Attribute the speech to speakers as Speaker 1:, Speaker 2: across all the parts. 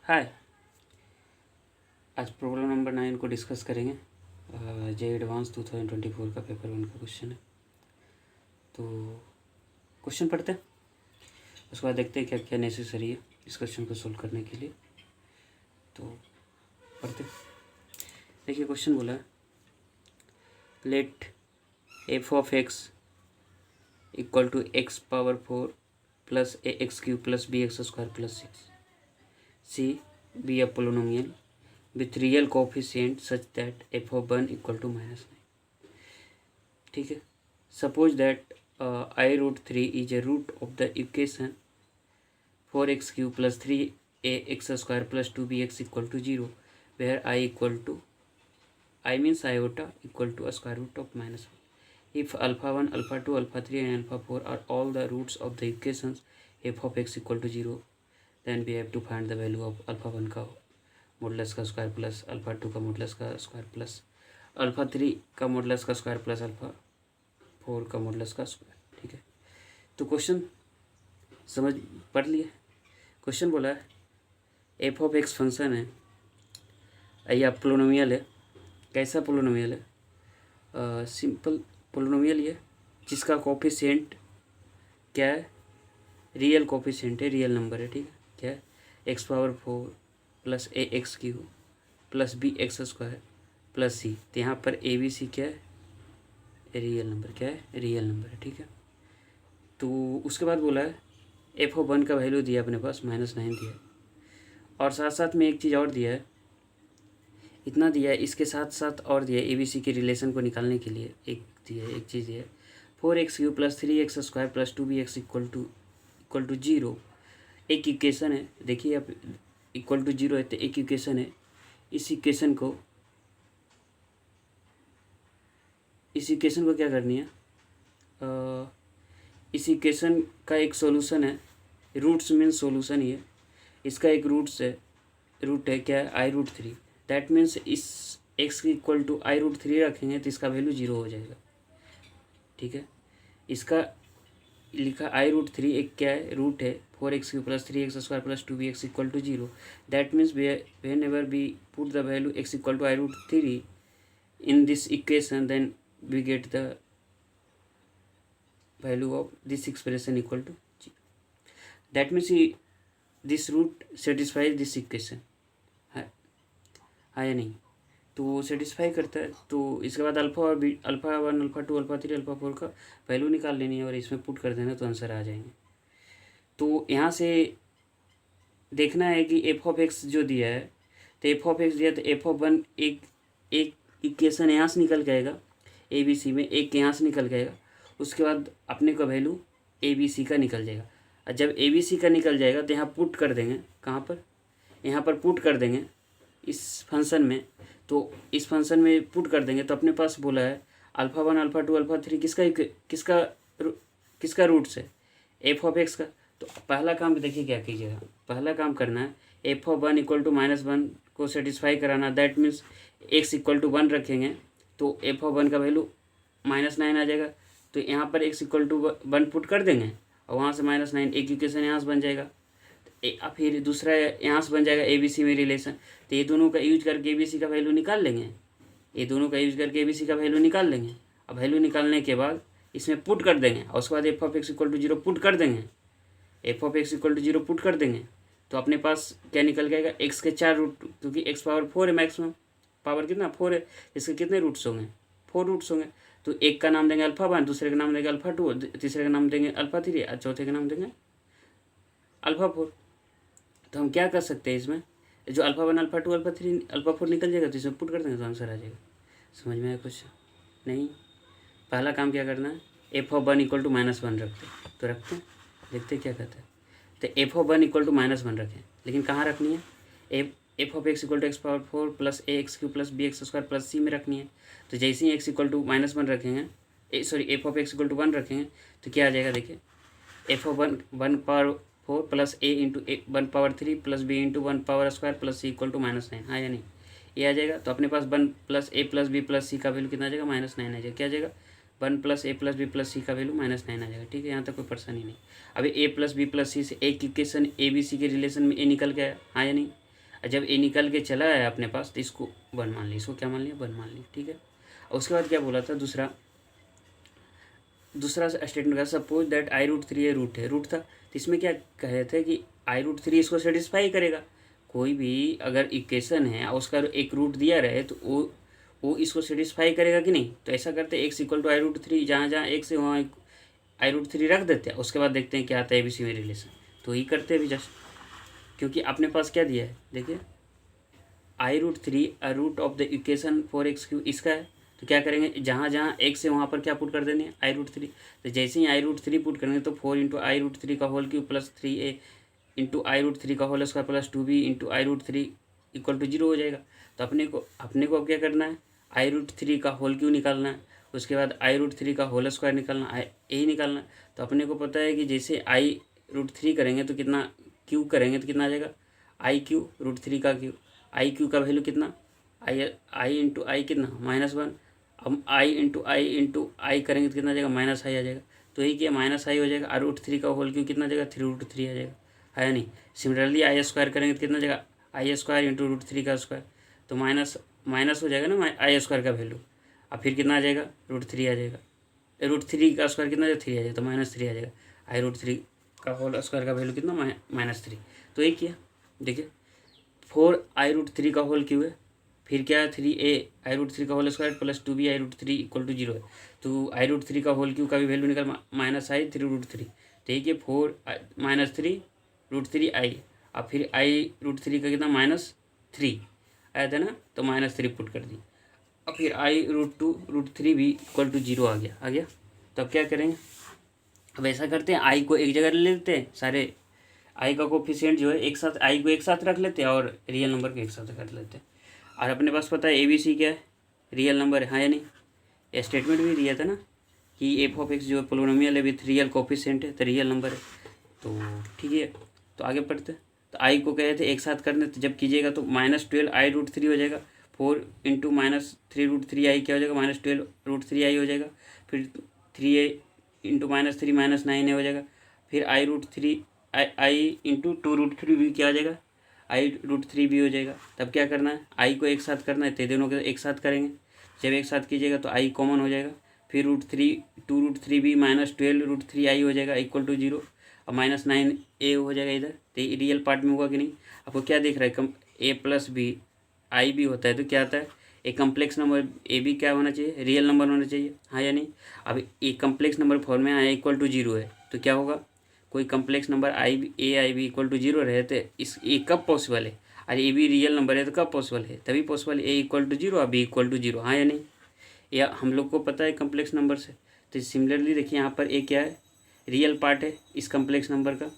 Speaker 1: हाय। आज problem number 9 को discuss करेंगे। जे एडवांस 2024 का पेपर 1 का क्वेश्चन है। तो क्वेश्चन पढ़ते हैं, उसके बाद देखते हैं क्या क्या नेसेसरी है इस क्वेश्चन को सोल्व करने के लिए। तो पढ़ते हैं। देखिए क्वेश्चन बोला है, let F of x equal to x power 4 plus A x cube plus B x square plus 6 C be a polynomial with real coefficient such that f of 1 equal to -9। ठीक है। Suppose that I root 3 is a root of the equation 4x cube plus 3ax square plus 2bx equal to 0 where I equal to I means iota equal to a square root of -1। If alpha 1, alpha 2, alpha 3 and alpha 4 are all the roots of the equations f of x equal to 0, then we have to find the value of alpha 1 का modulus का square plus alpha 2 का modulus का square plus alpha 3 का modulus का square plus alpha 4 का modulus का square. ठीक है। तो क्वेश्चन समझ पढ़ लिए। क्वेश्चन बोला है एफ ऑफ एक्स फंक्शन है या पोलिनोमियल है। कैसा पोलिनोमियल है? सिंपल पोलिनोमियल ये जिसका कोफिशिएंट क्या है? रियल कोफिशिएंट है, रियल नंबर है। ठीक है। क्या है? X power 4 plus A x cube plus B x square plus C. तो यहाँ पर ए बी सी क्या है? Real number. क्या है? रियल नंबर है। ठीक है। तो उसके बाद बोला है एफ ऑफ 1 का वैल्यू दिया अपने पास -9 दिया है, और साथ साथ में एक चीज़ और दिया है, इतना दिया है। इसके साथ साथ और दिया है ए बी सी के रिलेशन को निकालने के लिए एक दिया है, एक चीज़ है 4x cube plus 3x square plus 2bx equal to 0। एक इक्वेशन है, देखिए आप इक्वल टू 0 है तो एक इक्वेशन है। इस इक्वेशन को क्या करनी है? इस इक्वेशन का एक सॉल्यूशन है, रूट्स मीन्स सॉल्यूशन ही है। इसका एक रूट है क्या है? आई रूट 3। दैट मीन्स इस x की इक्वल टू आई रूट 3 रखेंगे तो इसका वैल्यू 0 हो जाएगा। ठीक है। इसका लिखा आई रूट 3 एक क्या है? रूट है 4x cube plus 3x square plus 2bx equal to 0। That means whenever we put the value x equal to I root 3 in this equation, then we get the value of this expression equal to 0. That means this root satisfies this equation है या नहीं? तो satisfy करता है। तो इसके बाद alpha और B, alpha 1, alpha 2, alpha 3, alpha 4 का वैल्यू निकाल लेनी है और इसमें पुट कर देना तो आंसर आ जाएंगे। तो यहाँ से देखना है कि एफ ऑफ एक्स जो दिया है, तो एफ ऑफ एक्स दिया तो एफ ऑफ 1 एक इक्वेशन यहाँ से निकल जाएगा, ए बी सी में एक यहाँ से निकल जाएगा। उसके बाद अपने का वैल्यू ए बी सी का निकल जाएगा। और जब ए बी सी का निकल जाएगा तो यहाँ पुट कर देंगे। कहाँ पर? यहाँ पर पुट कर देंगे इस फंक्शन में। तो इस फंक्शन में पुट कर देंगे तो अपने पास बोला है अल्फ़ा 1, अल्फ़ा 2, अल्फ़ा 3 किसका रूट्स है? एफ ऑफ एक्स का। तो पहला काम देखिए क्या कीजिएगा, पहला काम करना है एफ ऑफ 1 इक्वल टू -1 को सेटिस्फाई कराना। That means x equal to 1 रखेंगे तो एफ ऑफ 1 का वैल्यू -9 आ जाएगा। तो यहाँ पर x इक्वल टू 1 पुट कर देंगे और वहाँ से -9 एक इक्वेशन यहाँ से बन जाएगा। फिर दूसरा यहाँ से बन जाएगा ए बी सी में रिलेशन। तो ये दोनों का यूज करके ए बी सी का वैल्यू निकाल लेंगे। ये दोनों का यूज करके ए बी सी का वैल्यू निकाल लेंगे। अब वैल्यू निकालने के बाद इसमें पुट कर देंगे और उसके बाद F of x equal to 0 put कर देंगे। F of x equal to 0 put कर देंगे तो अपने पास क्या निकल जाएगा? एक्स के 4 रूट, क्योंकि एक्स पावर 4 है, मैक्सिमम पावर कितना 4 है, इसके कितने रूट्स होंगे? 4 रूट्स होंगे। तो एक का नाम देंगे अल्फ़ा 1, दूसरे का नाम देंगे अल्फ़ा 2, तीसरे का नाम देंगे अल्फ़ा 3 और चौथे का नाम देंगे अल्फ़ा 4। तो हम क्या कर सकते हैं इसमें, जो अल्फ़ा 1, अल्फ़ा 2, अल्फ़ा 3, अल्फ़ा 4 निकल जाएगा तो इसमें पुट कर देंगे तो आंसर आ जाएगा। समझ में आया कुछ? नहीं। पहला काम क्या करना है, एफ ऑफ 1 इक्वल टू -1 रखते, तो रखते हैं, देखते क्या कहता है। तो एफ ऑफ 1 इक्वल टू -1 रखें, लेकिन कहाँ रखनी है? F of x equal to x power 4 plus A x cube plus B x square plus C में रखनी है। तो जैसे ही एक्स इक्वल टू -1 रखेंगे, F of x equal to 1 रखेंगे तो क्या आ जाएगा? देखिए F of 1 power 4 plus A into 1 power 3 plus B into 1 power square plus C equal to -9। हाँ या नहीं? ये आ जाएगा। तो अपने पास 1 plus A plus B plus C का वैल्यू कितना आ जाएगा? -9 आ जाएगा। क्या आ जाएगा? 1 plus A plus B plus C का वैल्यू -9 आ जाएगा। ठीक है, यहाँ तक कोई परेशानी नहीं। अभी ए प्लस बी प्लस सी से एक इक्वेशन ए बी सी के रिलेशन में ए निकल गया। हाँ या नहीं? और जब ए निकल के चला है अपने पास तो इसको 1 मान लिया, इसको क्या मान लिया 1 मान लिया, ठीक है। और उसके बाद क्या बोला था, दूसरा स्टेटमेंट का, सपोज दैट i√3 रूट था, तो इसमें क्या कहे थे कि i√3 इसको सेटिस्फाई करेगा। कोई भी अगर इक्वेशन है और उसका एक रूट दिया रहे तो वो इसको सेटिस्फाई करेगा कि नहीं। तो ऐसा करते x = i√3, जहाँ जहाँ x है वहाँ i√3 रख देते हैं, उसके बाद देखते हैं क्या आता है ABC में रिलेशन। तो ही करते हैं अभी जस्ट, क्योंकि अपने पास क्या दिया है देखिए, i√3 root of the equation 4x³ इसका है। तो क्या करेंगे, जहाँ जहाँ x है वहाँ पर क्या पुट कर देंगे i√3। तो जैसे ही i√3 पुट करेंगे तो 4 × i√3 का whole cube plus 3a × i√3 का whole square plus 2b × i√3 = 0 हो जाएगा। तो अपने को अब क्या करना है, i√3 का होल क्यूब निकालना है, उसके बाद i√3 का होल स्क्वायर निकालना है, यही निकालना है। तो अपने को पता है कि जैसे i√3 करेंगे तो कितना, क्यूब करेंगे तो कितना आ जाएगा i³ √3 का क्यूब, i³ का वैल्यू कितना i × i कितना -1। अब i × i करेंगे तो कितना आ जाएगा -i आ जाएगा। तो यही किया -i हो जाएगा, √3 का होल क्यूब कितना आ जाएगा 3√3 आ जाएगा, है या नहीं। सिमिलरली i² करेंगे तो कितना आ जाएगा i² × √3 का स्क्वायर, तो माइनस हो जाएगा ना i² का वैल्यू। अब फिर कितना आ जाएगा √3 आ जाएगा, √3 का स्क्वायर कितना आ जाएगा 3 आ जाएगा, तो -3 आ जाएगा। i√3 का होल स्क्वायर का वैल्यू कितना -3। तो यही किया देखिए, 4 i√3 का होल क्यूब है, फिर क्या है 3a i√3 का whole square plus 2b i√3 = 0 है। तो i√3 का होल क्यूब का भी वैल्यू निकल -i 3√3। तो ये कि 4 -3 √3i, अब फिर i√3 का कितना -3 आया था ना, तो -3 पुट कर दी। अब फिर i√2 √3 भी = 0 आ गया। तो अब क्या करेंगे, अब ऐसा करते हैं i को एक जगह ले लेते हैं, सारे i का कोफिशिएंट जो है एक साथ, i को एक साथ रख लेते हैं और रियल नंबर को एक साथ रख लेते हैं। और अपने पास पता है ABC क्या है, रियल नंबर है, हाँ या नहीं। ये स्टेटमेंट भी दिया था ना कि f(x) जो पोलिनोमियल है विथ रियल कोफिशिएंट है, तो रियल नंबर है। तो ठीक है, तो आगे पढ़ते हैं। तो i को कहे थे एक साथ करने, तो जब कीजिएगा तो -12 i√3 हो जाएगा, 4 × -3√3i क्या हो जाएगा -12√3i हो जाएगा, फिर 3a × -3 -9a हो जाएगा, फिर i√3 i × 2√3 भी क्या आ जाएगा i√3 हो जाएगा। तब क्या करना है, i को एक साथ करना है, तो दोनों को एक साथ करेंगे। जब एक साथ कीजिएगा तो i कॉमन हो जाएगा, फिर √3 भी -12√3i हो जाएगा = 0, और -9a हो जाएगा इधर। तो ये रियल पार्ट में होगा कि नहीं, आपको क्या दिख रहा है, a + b i भी होता है तो क्या आता है, एक कम्प्लेक्स नंबर a भी क्या होना चाहिए, रियल नंबर होना चाहिए, हाँ या नहीं। अब एक कम्प्लेक्स नंबर फॉर्म में i = 0 है, तो क्या होगा, कोई कम्प्लेक्स नंबर ai भी = 0 रहे तो ये कब पॉसिबल है, और ए भी रियल नंबर है तो कब पॉसिबल है, तभी पॉसिबल a = 0 और b = 0, हाँ या नहीं। या हम लोग को पता है कम्प्लेक्स नंबर से। तो सिमिलरली देखिए यहाँ पर a क्या है, रियल पार्ट है इस कम्प्लेक्स नंबर का,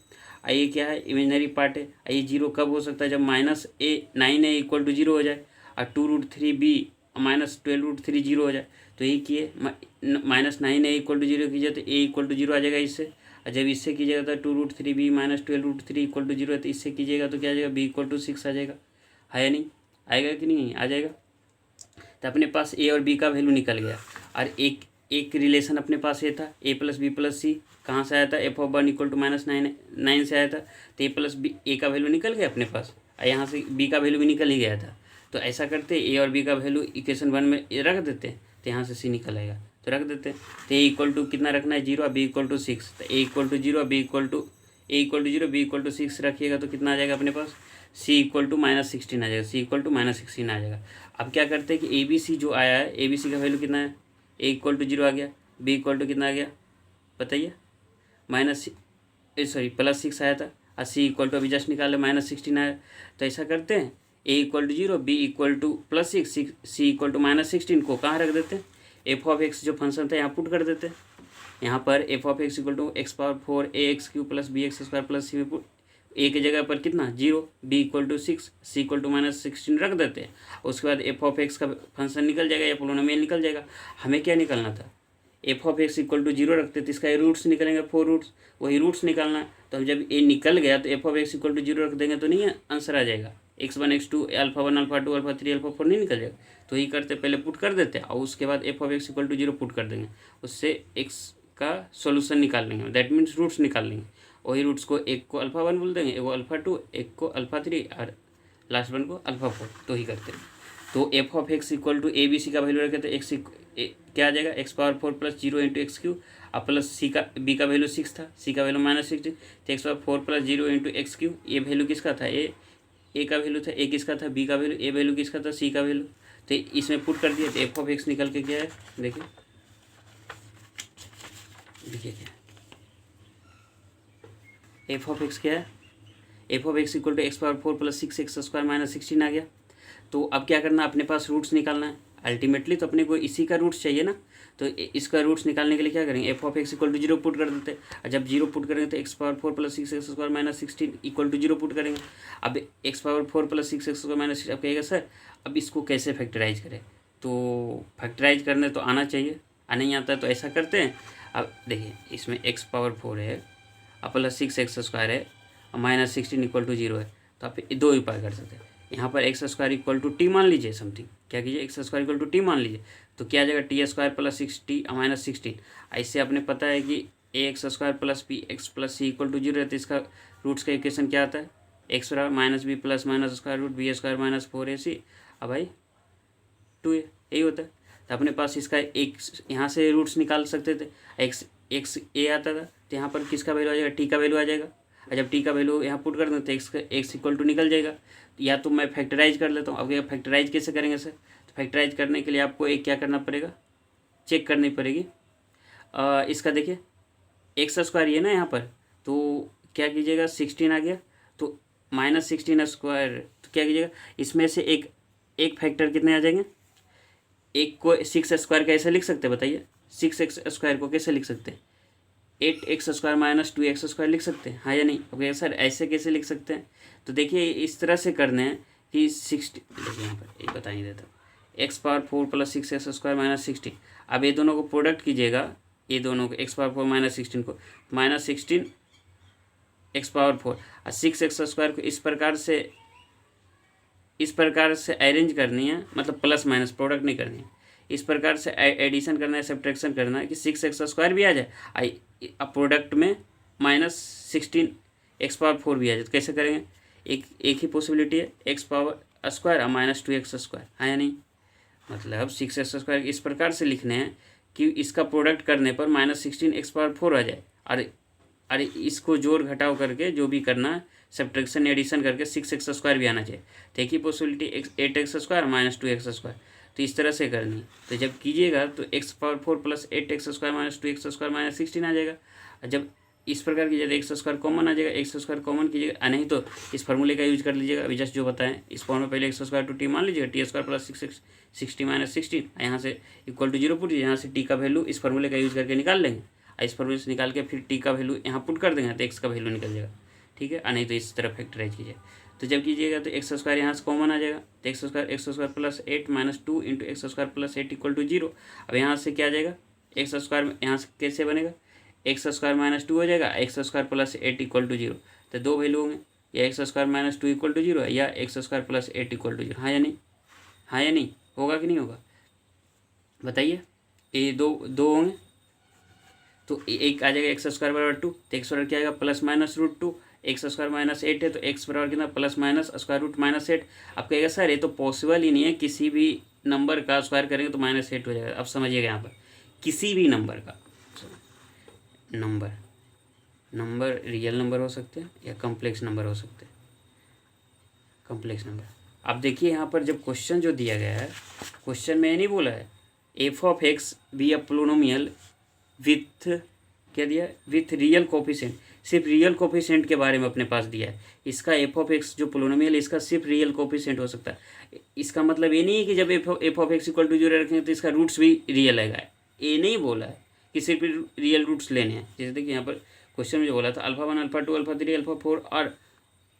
Speaker 1: ये क्या है, इमेजनरी पार्ट है। ये 0 कब हो सकता है, जब -9a = 0 हो जाए और 2√3b -12√3 0 हो जाए। तो ये किए -9a = 0 कीजिए तो a = 0 आ जाएगा इससे, और जब इससे कीजिएगा तो 2√3b -12√3 = 0 है, तो इससे कीजिएगा तो क्या आ जाएगा b = 6 आ जाएगा, है या नहीं, आएगा कि नहीं आ जाएगा। तो अपने पास a और b का वैल्यू निकल गया, और एक रिलेशन अपने पास ये था a + b + c, कहाँ से आया था, f(1) = -9 से आया था। तो a + b a का वैल्यू निकल गया अपने पास, और यहाँ से b का वैल्यू भी निकल ही गया था। तो ऐसा करते a और b का वैल्यू इक्वेशन 1 में रख देते हैं, तो यहाँ से c निकल आएगा, तो रख देते हैं। तो a = कितना रखना है 0 और b = 6, तो a = 0 और b = 6 रखिएगा तो कितना आ जाएगा अपने पास, c = -16 आ जाएगा, c = -16 आ जाएगा। अब क्या करते हैं कि ABC जो आया है, ABC का वैल्यू कितना है, a = 0 आ गया, b = कितना आ गया बताइए, +6 आया था, और c = अभी जस्ट निकाले -16 आया। तो ऐसा करते हैं a = 0 b = +6 c = -16 को कहाँ रख देते हैं, f(x) जो फंक्शन था यहाँ पुट कर देते हैं। यहाँ पर f(x) = x⁴ ax³ + bx² + c में पुट, a की जगह पर कितना 0, b = 6 c = -16 रख देते हैं। उसके बाद f(x) का फंक्शन निकल जाएगा या पोलिनोमियल निकल जाएगा। हमें क्या निकलना था, f(x) = 0 रखते तो इसका रूट्स निकलेंगे, 4 रूट्स, वही रूट्स निकालना है। तो जब a निकल गया तो f(x) = 0 रख देंगे तो नहीं आंसर आ जाएगा, x1 x2 α1 α2 α3 α4 नहीं निकल जाएगा। तो यही करते, पहले पुट कर देते हैं और उसके बाद f(x) = 0 पुट कर देंगे, उससे x का सॉल्यूशन निकाल लेंगे, दैट मीन्स रूट्स निकाल लेंगे। वही रूट्स को एक को α1 बोल देंगे, एक को α2, एक को α3 और लास्ट वन को अल्फा 4 तो ही करते हैं। तो F of x equal to A B C का वैल्यू रखे तो एक्स क्या आ जाएगा, X power 4 plus 0 into X cube. अब प्लस सी का बी का वैल्यू 6 था, सी का वैल्यू -16, तो x power 4 plus 0 into X Q. ये वैल्यू किसका था, ए का वैल्यू था, ए किसका था, बी का वैल्यू, ए वैल्यू किसका था, सी का वैल्यू। तो इसमें पुट कर दिया तो एफ ऑफ एक्स निकल के क्या है, देखिए क्या एफ ऑफ एक्स क्या है, F of x equal to x power 4 plus 6 square minus 16 आ गया। तो अब क्या करना, अपने पास रूट्स निकालना है अल्टीमेटली, तो अपने को इसी का रूट्स चाहिए ना। तो इसका रूट्स निकालने के लिए क्या करेंगे, F of x equal to 0 put कर देते हैं। और जब 0 पुट करेंगे तो x power 4 plus 6 square minus 16 equal to 0 put करेंगे। अब X power 4 plus 6 square minus 16, अब कहेगा सर अब इसको कैसे फैक्टराइज करें, तो फैक्टराइज करने तो आना चाहिए, नहीं आता है तो ऐसा करते हैं। अब देखिए इसमें एक्स पावर 4 है और प्लस 6 स्क्वायर है और माइनस 16 इक्वल टू 0 है, तो आप दो उपाय कर सकते हैं। यहाँ पर X square equal to T मान लीजिए, समथिंग क्या कीजिए, X square equal to T मान लीजिए, तो क्या आ जाएगा T square plus 6t minus 16। ऐसे आपने पता है कि A x square plus B x plus C equal to 0 है, तो इसका रूट्स का इक्वेशन क्या आता है, एक्स बराबर minus B plus minus square root B square minus 4ac। अब भाई 2a यही होता है। तो अपने पास इसका एक यहाँ से रूट्स निकाल सकते थे, एक्स ए आता था, तो यहाँ पर किसका वैल्यू आ जाएगा, टी का वैल्यू आ जाएगा। और जब टी का वैल्यू यहाँ पुट कर दें तो एक्स इक्वल टू निकल जाएगा। या तो मैं फैक्टराइज कर लेता हूँ। अब फैक्टराइज कैसे करेंगे सर, तो फैक्टराइज करने के लिए आपको एक क्या करना पड़ेगा, चेक करनी पड़ेगी। इसका देखिए एक्स स्क्वायर ये ना यहाँ पर, तो क्या कीजिएगा 16 आ गया, तो माइनस 16 स्क्वायर, तो क्या कीजिएगा इसमें से एक फैक्टर कितने आ जाएंगे, एक को 6 स्क्वायर कैसे लिख सकते हैं बताइए, 6x स्क्वायर को कैसे लिख सकते हैं, 8x square minus 2x square लिख सकते हैं, हाँ या नहीं। ओके सर ऐसे कैसे लिख सकते हैं, तो देखिए इस तरह से करने हैं कि 60, देखिए यहाँ पर एक बता ही देता हूँ, x power 4 plus 6x square minus 16। अब ये दोनों को प्रोडक्ट कीजिएगा, ये दोनों को एक्स पावर 4 माइनस 16 को माइनस 16 एक्स पावर 4 और 6x स्क्वायर को इस प्रकार से अरेंज करनी है, मतलब प्लस माइनस प्रोडक्ट नहीं करनी है, इस प्रकार से एडिशन करना है, सब्ट्रैक्शन करना है कि 6x स्क्वायर भी आ जाए, अब प्रोडक्ट में माइनस 16 एक्स पावर 4 भी आ जाए। तो कैसे करेंगे, एक ही पॉसिबिलिटी है, एक्स पावर स्क्वायर और माइनस 2x स्क्वायर, हाँ या नहीं। मतलब 6x स्क्वायर इस प्रकार से लिखने हैं कि इसका प्रोडक्ट करने पर माइनस 16 एक्स पावर 4 आ जाए, अरे इसको जोड़ घटाव करके जो भी करना है सब्ट्रैक्शन एडिशन करके 6x स्क्वायर भी आना चाहिए। तो एक ही possibility 8x square minus 2x square, तो इस तरह से करनी। तो जब कीजिएगा तो x power 4 plus 8x square minus 2x square minus 16 आ जाएगा। और जब इस प्रकार कीजिएगा एक्स स्क्वायर कॉमन आ जाएगा, एक्स स्क्वायर कॉमन कीजिएगा, नहीं तो इस फार्मूले का यूज कर लीजिएगा, अभी जस्ट जो बताएं इस फॉर्म में पहले एक्स स्क्वायर टू टी मान लीजिएगा, टी स्क्वायर प्लस 60 माइनस 16, यहाँ से इक्वल टू 0 पुट, यहाँ से टी का वैल्यू इस फार्मूले का यूज करके निकाल लेंगे, इस फार्मूले से निकाल के फिर टी का वैल्यू यहाँ पुट कर देंगे तो एक्स का वैल्यू निकल जाएगा, ठीक है। नहीं तो इस तरह फैक्टराइज कीजिए, तो जब कीजिएगा तो एक्स स्क्वायर यहाँ से कॉमन आ जाएगा, तो X square plus 8 minus 2 into X square plus 8 equal to 0। अब यहाँ से क्या आ जाएगा, एक्स स्क्वायर यहाँ से कैसे बनेगा, एक्स स्क्वायर माइनस 2 हो जाएगा, X square plus 8 equal to 0। तो दो वैल्यू होंगे, या X square minus 2 equal to 0 है, या X square plus 8 equal to 0, हाँ या नहीं, हाँ या नहीं, होगा कि नहीं होगा बताइए। ये दो होंगे, तो एक आ जाएगा एक्स स्क्वायर बराबर 2, तो एक्स बराबर क्या आएगा plus minus √2, X square minus 8 है तो एक्स बराबर कितना plus minus square root minus 8। आप कहेगा सर ये तो पॉसिबल ही नहीं है, किसी भी नंबर का स्क्वायर करेंगे तो -8 हो जाएगा। अब समझिएगा यहाँ पर किसी भी नंबर का नंबर रियल नंबर हो सकते हैं या कॉम्प्लेक्स नंबर हो सकते हैं, कॉम्प्लेक्स नंबर। अब देखिए यहाँ पर जब क्वेश्चन जो दिया गया है, क्वेश्चन में ये नहीं बोला है F of x B a polynomial with क्या दिया, विथ रियल कोफिशिएंट, सिर्फ रियल कोफिशिएंट के बारे में अपने पास दिया है। इसका एफ ऑफ एक्स जो पोलिनोमियल है इसका सिर्फ रियल कोफिशिएंट हो सकता है। इसका मतलब ये नहीं है कि जब F of x equal to 0 रखेंगे तो इसका रूट्स भी रियल आएगा, ये नहीं बोला है कि सिर्फ रियल रूट्स लेने हैं। जैसे देखिए यहाँ पर क्वेश्चन में जो बोला था अल्फा 1 अल्फा 2 अल्फा 3 अल्फा 4 और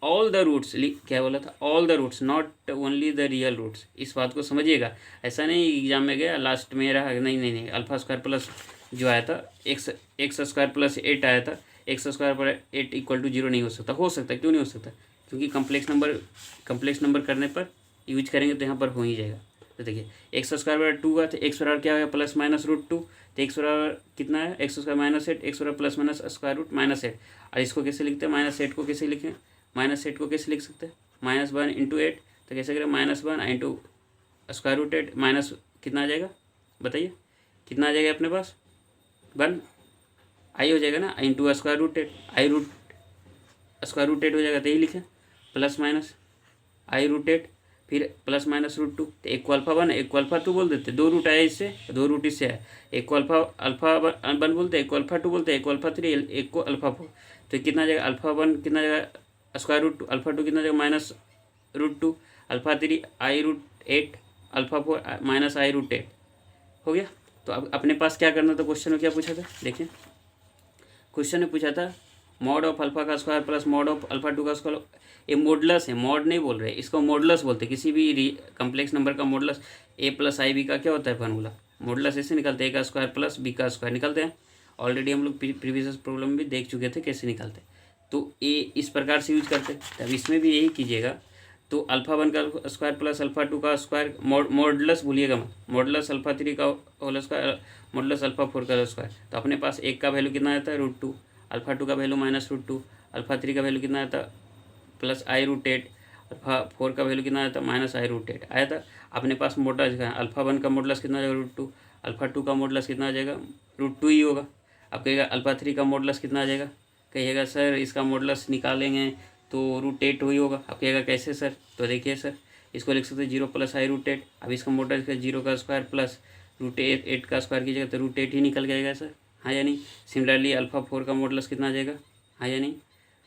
Speaker 1: ऑल द रूट्स, क्या बोला था, all the roots not only the real roots. इस बात को समझिएगा, ऐसा नहीं एग्जाम में गया लास्ट में रहा, नहीं अल्फा स्क्वायर प्लस जो आया था एक्स स्क्वायर प्लस 8 आया था, एक्स स्क्वायर पर 8 इक्वल टू 0 नहीं हो सकता, क्यों नहीं हो सकता, क्योंकि कम्प्लेक्स नंबर करने पर यूज करेंगे तो यहाँ पर हो ही जाएगा। तो देखिए एक्स स्क्वायर बराबर 2 का, तो एक्स बराबर क्या होगा प्लस माइनस √2, तो एक्स बराबर कितना है एक्स स्क्वायर माइनस 8, एक्स बराबर plus minus square root minus 8। और इसको कैसे लिखते हैं, -8 को कैसे लिखें, -8 को कैसे लिख सकते हैं, -1 इंटू 8, तो कैसे करें, -1 इंटू स्क्वायर रूट 8 माइनस कितना आ जाएगा बताइए, कितना आ जाएगा अपने पास 1 आई हो जाएगा ना, इंटू स्क्वायर रूट 8, आई रूट स्क्वायर रूट 8 हो जाएगा, तो यही लिखें प्लस माइनस आई रूट 8 फिर प्लस माइनस रूट 2, तो एक को अल्फा 1 एक को अल्फा 2 बोल देते, 2 रूट आया इससे 2 रूट इससे आया, एक को अल्फा 1 बोलते, एक को अल्फा 2 बोलते, एक को अल्फा 3, एक को अल्फा 4, तो कितना आ जाएगा अल्फा 1 कितना जाएगा स्क्वायर रूट 2, अल्फा 2 कितना जाएगा माइनस रूट 2, अल्फा 3 आई रूट 8, अल्फा 4 माइनस आई रूट 8 हो गया। तो अब अपने पास क्या करना था, क्वेश्चन में क्या पूछा था, देखिए क्वेश्चन ने पूछा था मॉड ऑफ अल्फा का square plus mod of alpha 2 का स्क्वायर, ये मॉडुलस है, मॉड नहीं बोल रहे, इसको मॉडुलस बोलते हैं, किसी भी कम्प्लेक्स नंबर का मॉडुलस ए प्लस आई बी का क्या होता है फार्मूला, मॉडुलस ऐसे निकलते हैं, ए का स्क्वायर प्लस बी का स्क्वायर निकलते हैं, ऑलरेडी हम लोग प्रीवियस प्रॉब्लम में भी देख चुके थे कैसे निकलते, तो ए इस प्रकार से यूज करते हैं, अब इसमें भी यही कीजिएगा, तो अल्फा 1 का स्क्वायर प्लस अल्फा 2 का स्क्वायर मॉडुलस भूलिएगा मत, मॉडुलस अल्फा 3 का होल स्क्वायर मॉडुलस अल्फा 4 का स्क्वायर, तो अपने पास एक का वैल्यू कितना आता है √2, अल्फा 2 का वैल्यू -√2, अल्फा 3 का वैल्यू कितना आता प्लस आई रूट 8, अल्फा 4 का वैल्यू कितना आया था माइनस आई रूट 8 आया था। अपने पास मॉडुलस है, अल्फा 1 का मॉडुलस कितना आ जाएगा √2, अल्फा 2 का मॉडुलस कितना आ जाएगा √2 ही होगा। अब कहिएगा अल्फा 3 का मॉडुलस कितना आ जाएगा, कहिएगा सर इसका मॉडुलस निकालेंगे तो √8 ही होगा। अब कहिएगा कैसे सर, तो देखिए सर इसको लिख सकते हैं 0 प्लस आई रूट 8, अब इसका मॉडुलस 0 का स्क्वायर प्लस √8 का स्क्वायर कीजिएगा तो √8 ही निकल जाएगा सर, हाँ या नहीं। सिमिलरली अल्फा 4 का मॉडुलस कितना आ जाएगा, हाँ या नहीं,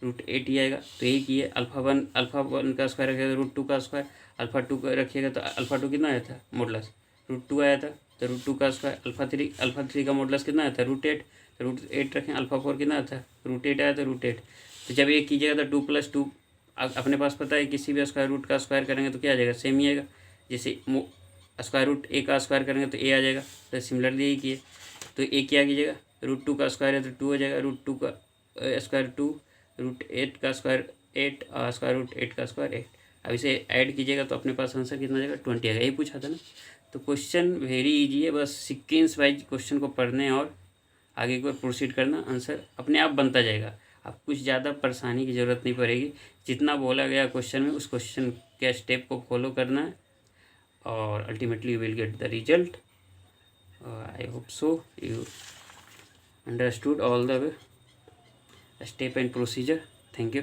Speaker 1: √8 ही आएगा। तो यही किए अल्फा वन का स्क्वायर रखिएगा तो √2 का स्क्वायर, अल्फा 2 का रखिएगा तो अल्फा 2 कितना आया था मॉडुलस √2 आया था, तो √2 का स्क्वायर, अल्फा थ्री का मॉडुलस कितना आया था √8, तो √8 रखें, अल्फा 4 कितना आया था √8 आया था √8। तो जब ये कीजिएगा तो 2 + 2 अपने पास पता है किसी भी स्क्वायर रूट का स्क्वायर करेंगे तो क्या आ जाएगा सेम ही आएगा, जैसे स्क्वायर रूट ए का स्क्वायर करेंगे तो ए आ जाएगा, तो सिमिलरली यही किए। तो ए क्या कीजिएगा √2 का स्क्वायर है तो 2 हो जाएगा, √2 का स्क्वायर 2, √8 का स्क्वायर 8, स्क्वायर रूट 8 का स्क्वायर 8। अब इसे ऐड कीजिएगा तो अपने पास आंसर कितना आ जाएगा 20 आएगा, यही पूछा था ना। तो क्वेश्चन वेरी इजी है, बस सीक्वेंस वाइज क्वेश्चन को पढ़ने और आगे को प्रोसीड करना, आंसर अपने आप बनता जाएगा। अब कुछ ज़्यादा परेशानी की ज़रूरत नहीं पड़ेगी, जितना बोला गया क्वेश्चन में उस क्वेश्चन के स्टेप को फॉलो करना है और ultimately you will get the result. I hope so you understood all the step and procedure. Thank you.